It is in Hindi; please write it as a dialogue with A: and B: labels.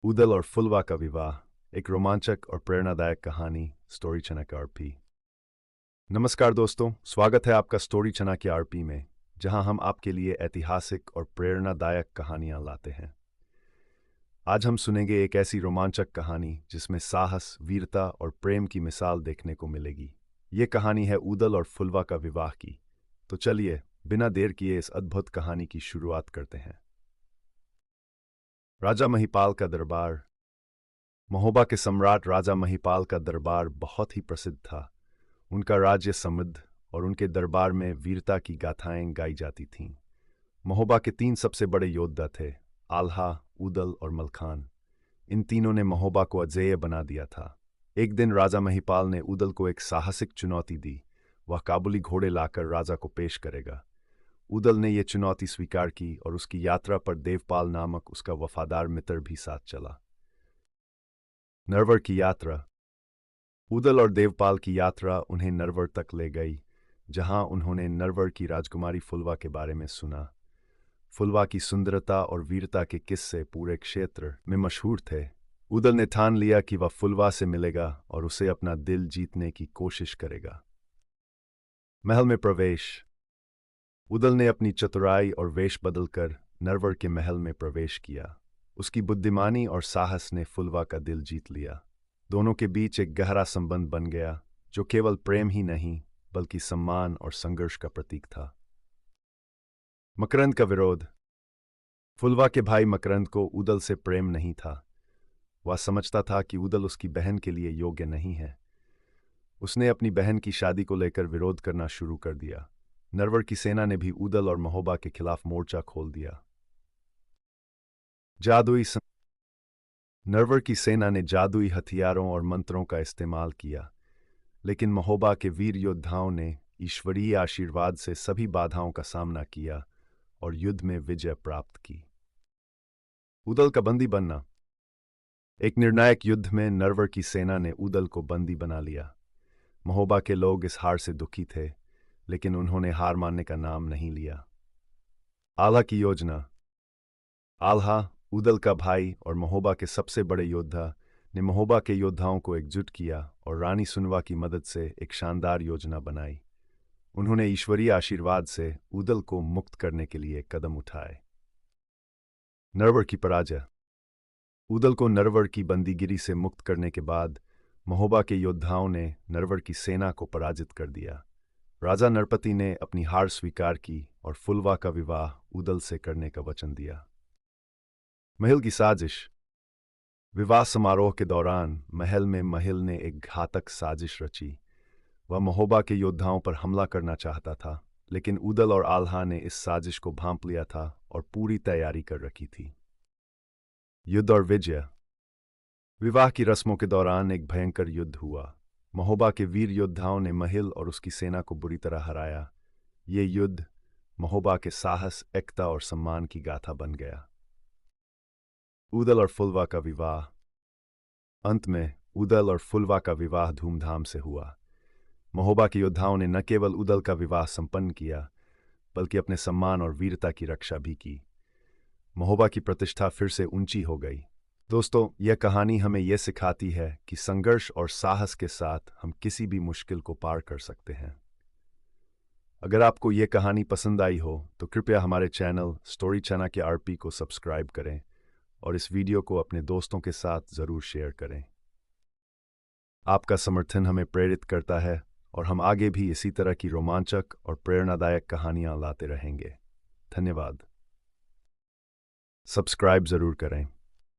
A: उदल और फुलवा का विवाह, एक रोमांचक और प्रेरणादायक कहानी। स्टोरी चना के आरपी। नमस्कार दोस्तों, स्वागत है आपका स्टोरी चना के आरपी में, जहां हम आपके लिए ऐतिहासिक और प्रेरणादायक कहानियां लाते हैं। आज हम सुनेंगे एक ऐसी रोमांचक कहानी जिसमें साहस, वीरता और प्रेम की मिसाल देखने को मिलेगी। ये कहानी है उदल और फुलवा का विवाह की। तो चलिए, बिना देर किए इस अद्भुत कहानी की शुरुआत करते हैं। राजा महिपाल का दरबार। महोबा के सम्राट राजा महिपाल का दरबार बहुत ही प्रसिद्ध था। उनका राज्य समृद्ध और उनके दरबार में वीरता की गाथाएं गाई जाती थीं। महोबा के 3 सबसे बड़े योद्धा थे, आल्हा, उदल और मलखान। इन तीनों ने महोबा को अजेय बना दिया था। एक दिन राजा महिपाल ने उदल को एक साहसिक चुनौती दी। वह काबुली घोड़े लाकर राजा को पेश करेगा। उदल ने यह चुनौती स्वीकार की और उसकी यात्रा पर देवपाल नामक उसका वफादार मित्र भी साथ चला। नरवर की यात्रा। उदल और देवपाल की यात्रा उन्हें नरवर तक ले गई, जहां उन्होंने नरवर की राजकुमारी फुलवा के बारे में सुना। फुलवा की सुंदरता और वीरता के किस्से पूरे क्षेत्र में मशहूर थे। उदल ने ठान लिया कि वह फुलवा से मिलेगा और उसे अपना दिल जीतने की कोशिश करेगा। महल में प्रवेश। उदल ने अपनी चतुराई और वेश बदलकर नरवर के महल में प्रवेश किया। उसकी बुद्धिमानी और साहस ने फुलवा का दिल जीत लिया। दोनों के बीच एक गहरा संबंध बन गया, जो केवल प्रेम ही नहीं बल्कि सम्मान और संघर्ष का प्रतीक था। मकरंद का विरोध। फुलवा के भाई मकरंद को उदल से प्रेम नहीं था। वह समझता था कि उदल उसकी बहन के लिए योग्य नहीं है। उसने अपनी बहन की शादी को लेकर विरोध करना शुरू कर दिया। नरवर की सेना ने भी उदल और महोबा के खिलाफ मोर्चा खोल दिया। जादुई नरवर की सेना ने जादुई हथियारों और मंत्रों का इस्तेमाल किया, लेकिन महोबा के वीर योद्धाओं ने ईश्वरीय आशीर्वाद से सभी बाधाओं का सामना किया और युद्ध में विजय प्राप्त की। उदल का बंदी बनना। एक निर्णायक युद्ध में नरवर की सेना ने उदल को बंदी बना लिया। महोबा के लोग इस हार से दुखी थे, लेकिन उन्होंने हार मानने का नाम नहीं लिया। आल्हा की योजना। आल्हा, उदल का भाई और महोबा के सबसे बड़े योद्धा, ने महोबा के योद्धाओं को एकजुट किया और रानी सुनवा की मदद से एक शानदार योजना बनाई। उन्होंने ईश्वरीय आशीर्वाद से उदल को मुक्त करने के लिए कदम उठाए। नरवर की पराजय। उदल को नरवर की बंदीगिरी से मुक्त करने के बाद महोबा के योद्धाओं ने नरवर की सेना को पराजित कर दिया। राजा नरपति ने अपनी हार स्वीकार की और फुलवा का विवाह उदल से करने का वचन दिया। महल की साजिश। विवाह समारोह के दौरान महल में महिल ने एक घातक साजिश रची। वह महोबा के योद्धाओं पर हमला करना चाहता था, लेकिन उदल और आल्हा ने इस साजिश को भांप लिया था और पूरी तैयारी कर रखी थी। युद्ध और विजय। विवाह की रस्मों के दौरान एक भयंकर युद्ध हुआ। महोबा के वीर योद्धाओं ने महिल और उसकी सेना को बुरी तरह हराया। ये युद्ध महोबा के साहस, एकता और सम्मान की गाथा बन गया। उदल और फुलवा का विवाह। अंत में उदल और फुलवा का विवाह धूमधाम से हुआ। महोबा के योद्धाओं ने न केवल उदल का विवाह संपन्न किया, बल्कि अपने सम्मान और वीरता की रक्षा भी की। महोबा की प्रतिष्ठा फिर से ऊंची हो गई। दोस्तों, यह कहानी हमें यह सिखाती है कि संघर्ष और साहस के साथ हम किसी भी मुश्किल को पार कर सकते हैं। अगर आपको यह कहानी पसंद आई हो तो कृपया हमारे चैनल स्टोरी चना के आरपी को सब्सक्राइब करें और इस वीडियो को अपने दोस्तों के साथ ज़रूर शेयर करें। आपका समर्थन हमें प्रेरित करता है और हम आगे भी इसी तरह की रोमांचक और प्रेरणादायक कहानियां लाते रहेंगे। धन्यवाद। सब्सक्राइब ज़रूर करें।